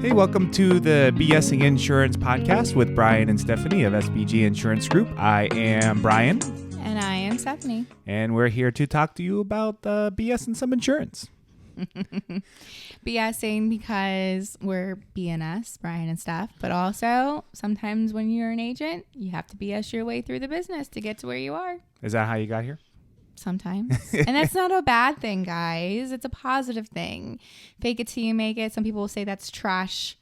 Hey, welcome to the BSing Insurance Podcast with Brian and Stephanie of SBG Insurance Group. I am Brian. And I am Stephanie. And we're here to talk to you about BS and some insurance. BSing because we're BNS, Brian and Steph, but also sometimes when you're an agent, you have to BS your way through the business to get to where you are. Is that how you got here? Sometimes. And that's not a bad thing, guys. It's a positive thing. Fake it till you make it. Some people will say that's trash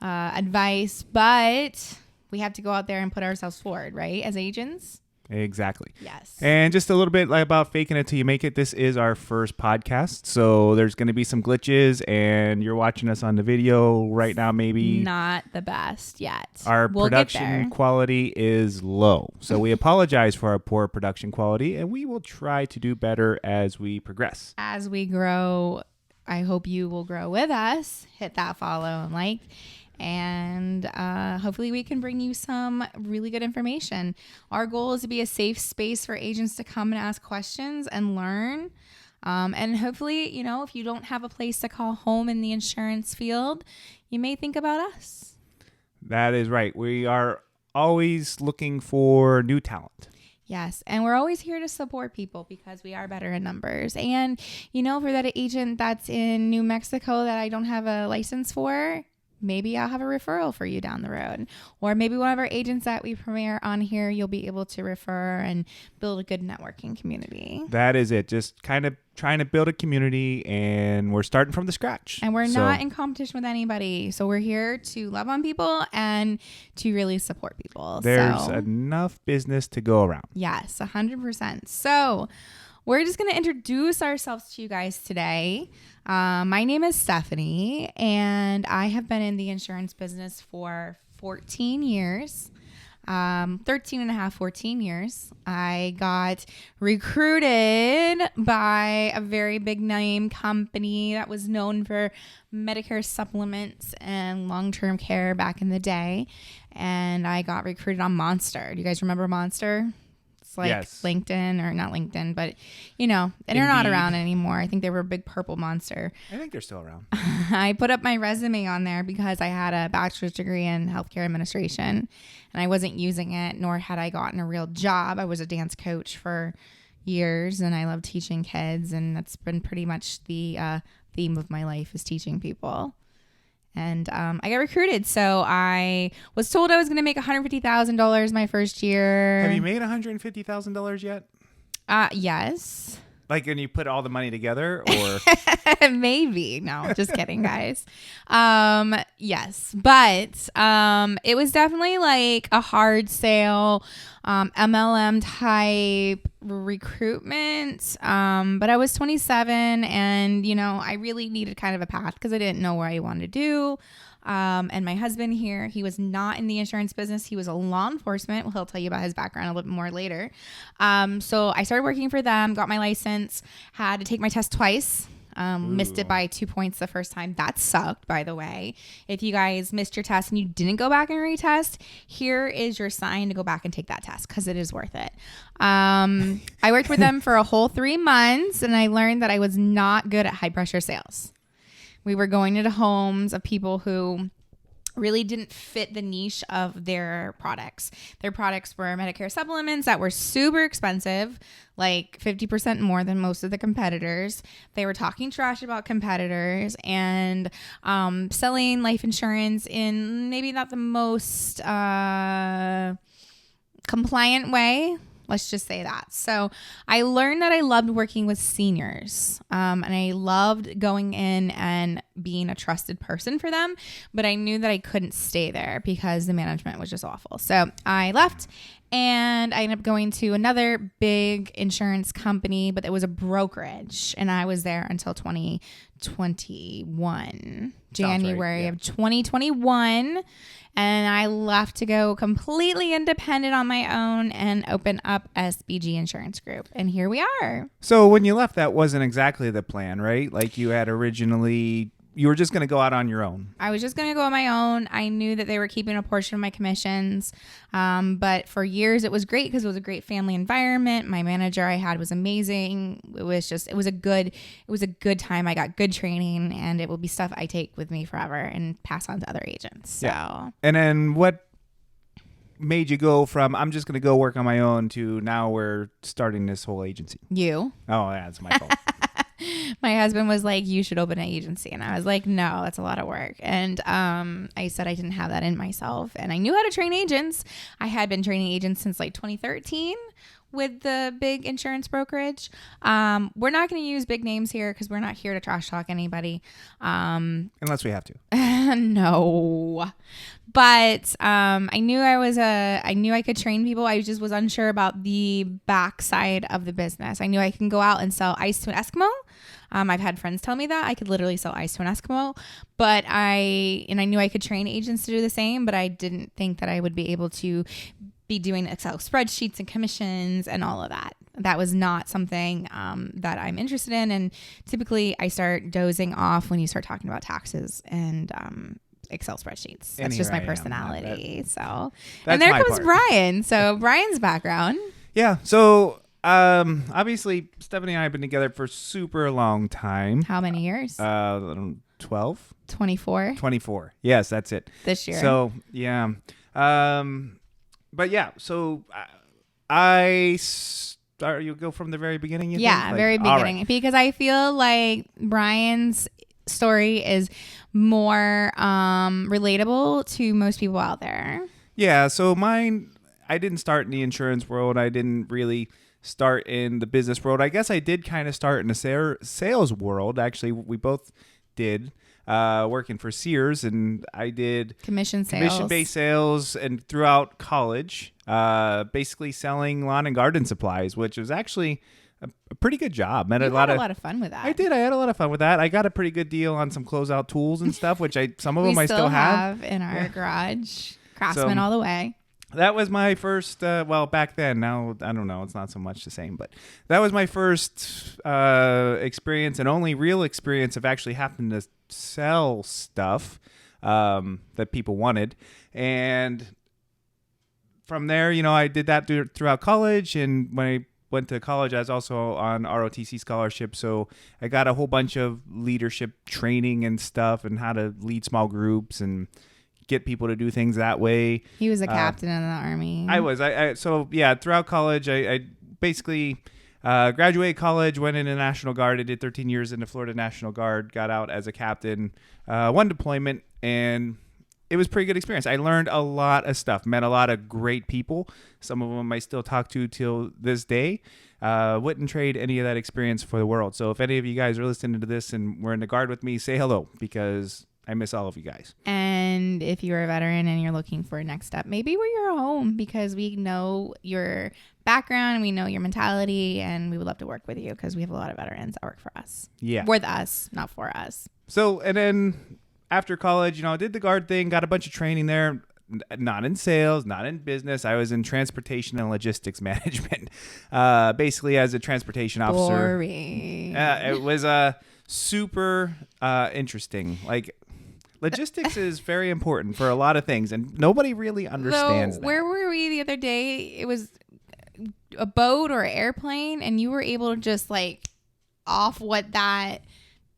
advice, but we have to go out there and put ourselves forward, right? As agents. Exactly. Yes. And just a little bit about faking it till you make it. This is our first podcast, so there's going to be some glitches, and you're watching us on the video right now. Maybe not the best yet. Our production quality is low, so we apologize for our poor production quality, and we will try to do better as we progress. As we grow, I hope you will grow with us. Hit that follow and like. And hopefully we can bring you some really good information. Our goal is to be a safe space for agents to come and ask questions and learn. And hopefully, you know, if you don't have a place to call home in the insurance field, you may think about us. That is right. We are always looking for new talent. Yes. And we're always here to support people because we are better in numbers. And, you know, for that agent that's in New Mexico that I don't have a license for, maybe I'll have a referral for you down the road. Or maybe one of our agents that we premiere on here, you'll be able to refer and build a good networking community. That is it. Just kind of trying to build a community, and we're starting from the scratch. And we're not in competition with anybody. So we're here to love on people and to really support people. There's enough business to go around. Yes, 100%. So we're just going to introduce ourselves to you guys today. My name is Stephanie, and I have been in the insurance business for 14 years, 13 and a half, 14 years. I got recruited by a very big name company that was known for Medicare supplements and long-term care back in the day. And I got recruited on Monster. Do you guys remember Monster? Like yes. LinkedIn, or not LinkedIn, but you know, and they're not around anymore. I think they were a big purple monster. I think they're still around. I put up my resume on there because I had a bachelor's degree in healthcare administration and I wasn't using it, nor had I gotten a real job. I was a dance coach for years and I love teaching kids, and that's been pretty much the theme of my life, is teaching people. And I got recruited. So I was told I was going to make $150,000 my first year. Have you made $150,000 yet? Yes. Like when you put all the money together, or? Maybe. No, just kidding, guys. Yes. But it was definitely like a hard sale, MLM type recruitment. But I was 27 and, you know, I really needed kind of a path because I didn't know what I wanted to do. And my husband here, he was not in the insurance business. He was a law enforcement. Well, he'll tell you about his background a little bit more later. So I started working for them, got my license, had to take my test twice. Missed it by 2 points the first time. That sucked, by the way. If you guys missed your test and you didn't go back and retest, here is your sign to go back and take that test because it is worth it. I worked with them for a whole 3 months and I learned that I was not good at high pressure sales. We were going into homes of people who really didn't fit the niche of their products. Their products were Medicare supplements that were super expensive, like 50% more than most of the competitors. They were talking trash about competitors and selling life insurance in maybe not the most compliant way. Let's just say that. So I learned that I loved working with seniors and I loved going in and being a trusted person for them. But I knew that I couldn't stay there because the management was just awful. So I left and I ended up going to another big insurance company, but it was a brokerage. And I was there until 2021, January of 2021. And I left to go completely independent on my own and open up SBG Insurance Group. And here we are. So when you left, that wasn't exactly the plan, right? Like you had originally you were just going to go out on your own. I was just going to go on my own. I knew that they were keeping a portion of my commissions. But for years it was great because it was a great family environment. My manager I had was amazing. It was a good time. I got good training, and it will be stuff I take with me forever and pass on to other agents. So, yeah. And then what made you go from I'm just going to go work on my own to now we're starting this whole agency? You. Oh, yeah, it's my fault. My husband was like, you should open an agency. And I was like, no, that's a lot of work. And I said I didn't have that in myself. And I knew how to train agents. I had been training agents since like 2013 with the big insurance brokerage. We're not going to use big names here because we're not here to trash talk anybody. Unless we have to. No. But I knew I could train people. I just was unsure about the backside of the business. I knew I can go out and sell ice to an Eskimo. I've had friends tell me that I could literally sell ice to an Eskimo, but I knew I could train agents to do the same, but I didn't think that I would be able to be doing Excel spreadsheets and commissions and all of that. That was not something that I'm interested in. And typically I start dozing off when you start talking about taxes and Excel spreadsheets. That's just my personality. And there comes Brian. So Brian's background. Yeah. So obviously Stephanie and I have been together for a super long time. How many years? 12. 24. 24. Yes, that's it. This year. So yeah. But yeah, so you go from the very beginning? Very beginning. Right. Because I feel like Brian's story is more relatable to most people out there. Yeah, so mine, I didn't start in the insurance world. I didn't really start in the business world. I guess I did kind of start in the sales world. Actually, we both did. Working for Sears, and I did commission-based sales, and throughout college, basically selling lawn and garden supplies, which was actually a pretty good job. You had a lot of fun with that. I did. I had a lot of fun with that. I got a pretty good deal on some closeout tools and stuff, which some of them I still have in our garage. Craftsman all the way. That was my first, back then. Now, I don't know. It's not so much the same. But that was my first experience and only real experience of actually having to sell stuff that people wanted. And from there, I did that throughout college. And when I went to college, I was also on ROTC scholarship. So I got a whole bunch of leadership training and stuff and how to lead small groups and get people to do things that way. He was a captain in the Army. I was. So throughout college, I basically graduated college, went into the National Guard. I did 13 years in the Florida National Guard, got out as a captain, one deployment, and it was a pretty good experience. I learned a lot of stuff, met a lot of great people. Some of them I still talk to till this day. Wouldn't trade any of that experience for the world. So if any of you guys are listening to this and were in the Guard with me, say hello, because I miss all of you guys. And if you're a veteran and you're looking for a next step, maybe where you're home, because we know your background and we know your mentality, and we would love to work with you because we have a lot of veterans that work for us. Yeah. With us, not for us. So, and then after college, I did the Guard thing, got a bunch of training there, not in sales, not in business. I was in transportation and logistics management, basically as a transportation officer. Boring. It was super interesting. Like, logistics is very important for a lot of things, and nobody really understands that. Where were we the other day? It was a boat or airplane, and you were able to just off what that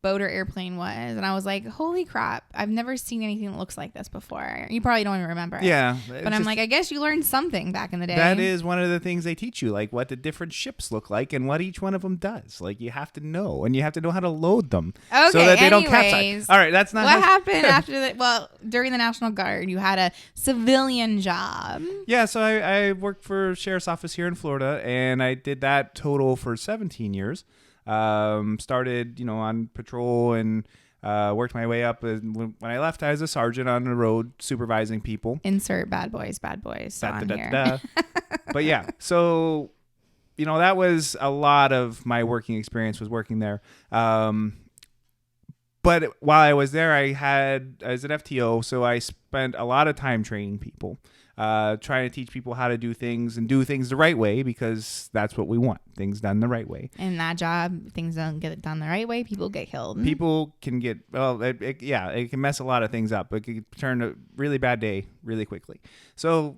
boat or airplane was, and I was like, holy crap, I've never seen anything that looks like this before. You probably don't even remember it. Yeah. But I'm like, I guess you learned something back in the day. That is one of the things they teach you, like what the different ships look like and what each one of them does. Like, you have to know, and you have to know how to load them so that they don't capsize. All right, that's not what happened after that. Well, during the National Guard, you had a civilian job. Yeah, so I worked for Sheriff's Office here in Florida, and I did that total for 17 years. Started, on patrol and worked my way up. When I left, I was a sergeant on the road supervising people. Insert bad boys on here. But yeah, so, that was a lot of my working experience was working there. But while I was there, I was an FTO, so I spent a lot of time training people. trying to teach people how to do things and do things the right way, because that's what we want, things done the right way. In that job, things don't get done the right way, people get killed. People can get, well, it can mess a lot of things up. It can turn a really bad day really quickly. So,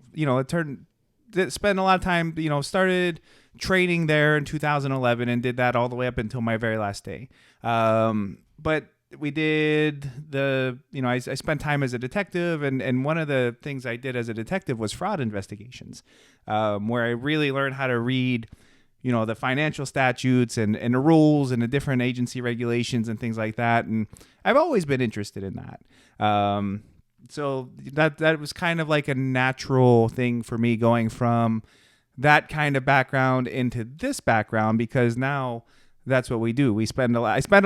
spent a lot of time, started training there in 2011 and did that all the way up until my very last day. But we did I spent time as a detective, and one of the things I did as a detective was fraud investigations, where I really learned how to read, the financial statutes and the rules and the different agency regulations and things like that. And I've always been interested in that. So that was kind of like a natural thing for me, going from that kind of background into this background, because now that's what we do. I spend a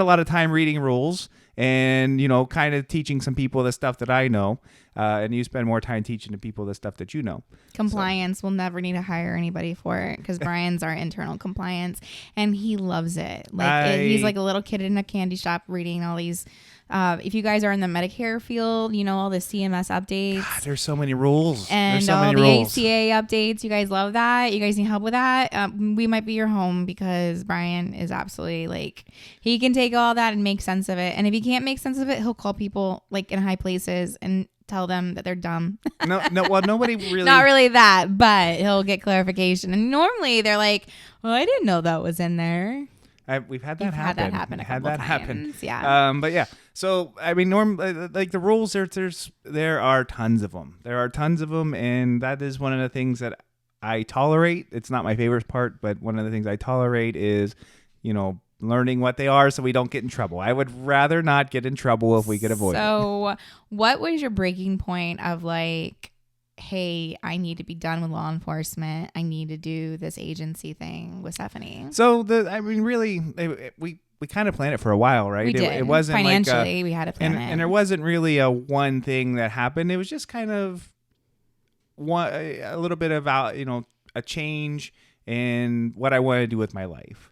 lot of time reading rules and, kind of teaching some people the stuff that I know. And you spend more time teaching the people the stuff that you know. Compliance, we'll never need to hire anybody for it, because Brian's our internal compliance and he loves it. He's like a little kid in a candy shop reading all these. If you guys are in the Medicare field, all the CMS updates. God, there's so many rules. And there's so all many the rules. ACA updates. You guys love that. You guys need help with that. We might be your home, because Brian is absolutely he can take all that and make sense of it. And if he can't make sense of it, he'll call people in high places and tell them that they're dumb. Well, nobody really. Not really that, but he'll get clarification. And normally they're like, well, I didn't know that was in there. We've had that happen. Had that happen a couple times. Happen. Yeah. But yeah. So I mean, the rules, there are tons of them. There are tons of them, and that is one of the things that I tolerate. It's not my favorite part, but one of the things I tolerate is, learning what they are so we don't get in trouble. I would rather not get in trouble if we could avoid it. So, what was your breaking point of hey, I need to be done with law enforcement. I need to do this agency thing with Stephanie. So really, we kind of planned it for a while, right? We did. It wasn't financially, we had to plan it. And there wasn't really a one thing that happened. It was just kind of a little bit about, a change in what I wanted to do with my life.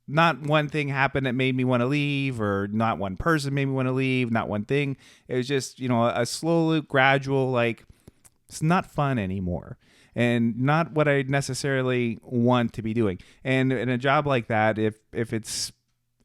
Not one thing happened that made me want to leave, or not one person made me want to leave, not one thing. It was just, a slow, gradual, it's not fun anymore, and not what I necessarily want to be doing. And in a job like that, if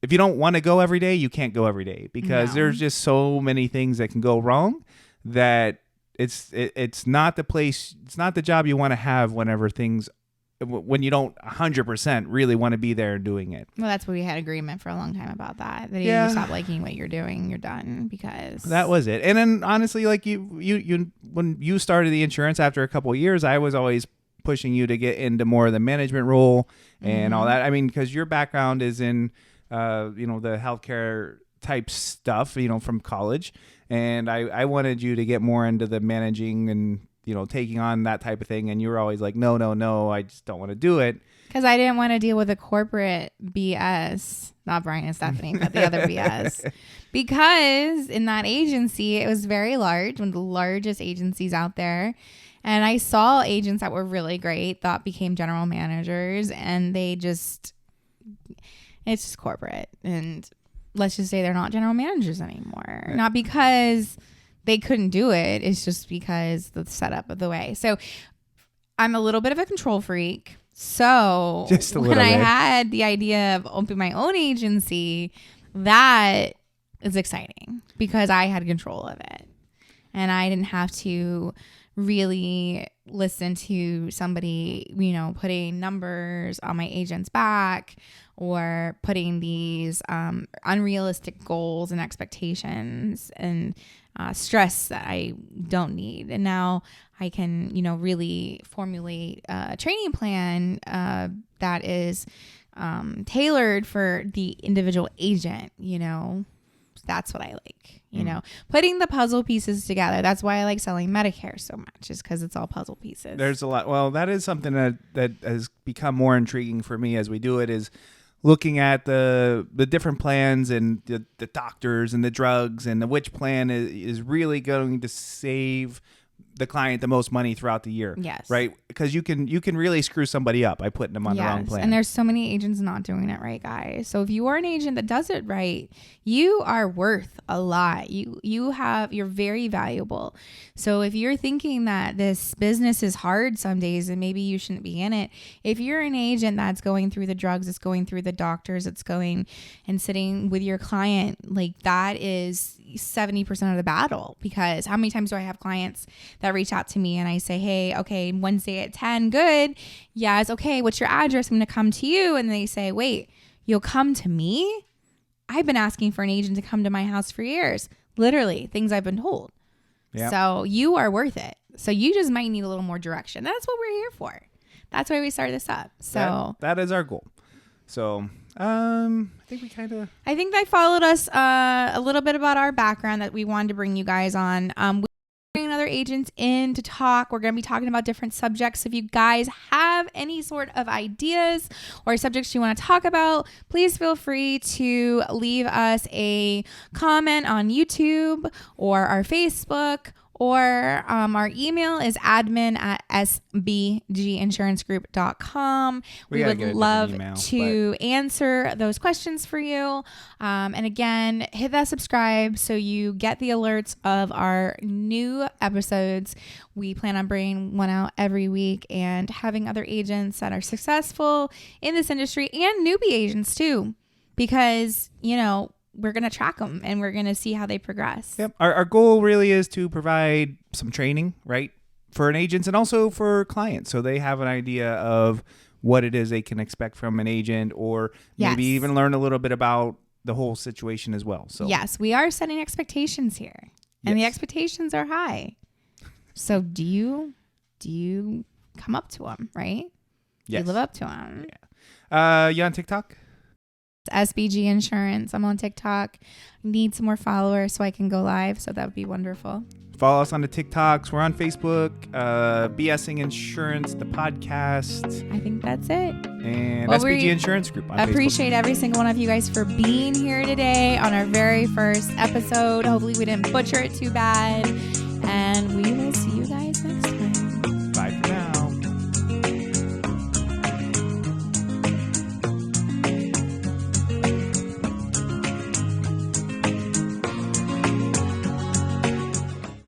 you don't want to go every day, you can't go every day, because there's just so many things that can go wrong that it's not the place, it's not the job you want to have when you don't 100% really want to be there doing it. Well, that's what we had agreement for a long time about that. That you stop liking what you're doing, you're done, because that was it. And then honestly, you when you started the insurance after a couple of years, I was always pushing you to get into more of the management role and all that. I mean, because your background is in the healthcare type stuff, from college, and I wanted you to get more into the managing and taking on that type of thing. And you were always like, no, I just don't want to do it. Because I didn't want to deal with the corporate BS, not Brian and Stephanie, but the other BS. Because in that agency, it was very large, one of the largest agencies out there. And I saw agents that were really great that became general managers, and it's just corporate. And let's just say they're not general managers anymore. Right. Not because they couldn't do it. It's just because the setup of the way. So I'm a little bit of a control freak. So when I had the idea of opening my own agency, that is exciting because I had control of it. And I didn't have to really listen to somebody, putting numbers on my agent's back or putting these unrealistic goals and expectations and stress that I don't need. And now I can, really formulate a training plan that is tailored for the individual agent, That's what I like, putting the puzzle pieces together. That's why I like selling Medicare so much, is because it's all puzzle pieces. There's a lot. Well, that is something that has become more intriguing for me as we do it, is looking at the different plans and the doctors and the drugs and which plan is really going to save the client the most money throughout the year. Yes. Right? Because you can really screw somebody up by putting them on the wrong plan. And there's so many agents not doing it right, guys. So if you are an agent that does it right, you are worth a lot. You're very valuable. So if you're thinking that this business is hard some days and maybe you shouldn't be in it, if you're an agent that's going through the drugs, it's going through the doctors, it's going and sitting with your client, like that is 70% of the battle. Because how many times do I have clients that reach out to me and I say, hey, okay, Wednesday at 10, good. Yes, okay, what's your address? I'm going to come to you. And they say, wait, you'll come to me? I've been asking for an agent to come to my house for years. Literally, things I've been told. Yep. So you are worth it. So you just might need a little more direction. That's what we're here for. That's why we started this up. So that is our goal. So I think they followed us a little bit about our background that we wanted to bring you guys on. We bring other agents in to talk. We're going to be talking about different subjects. If you guys have any sort of ideas or subjects you want to talk about, please feel free to leave us a comment on YouTube or our Facebook. Or our email is admin@sbginsurancegroup.com. We would love to answer those questions for you. And again, hit that subscribe so you get the alerts of our new episodes. We plan on bringing one out every week and having other agents that are successful in this industry and newbie agents too. Because, we're going to track them and we're going to see how they progress. Yep. Our goal really is to provide some training, right, for an agent and also for clients. So they have an idea of what it is they can expect from an agent or maybe even learn a little bit about the whole situation as well. So yes, we are setting expectations here and the expectations are high. So do you come up to them, right? Yes. You live up to them. Yeah. You on TikTok? SBG Insurance. I'm on TikTok. Need some more followers so I can go live. So that would be wonderful. Follow us on the TikToks. We're on Facebook. BSing Insurance, the podcast. I think that's it. And SBG Insurance Group on appreciate Facebook. Every single one of you guys for being here today on our very first episode. Hopefully we didn't butcher it too bad. And we will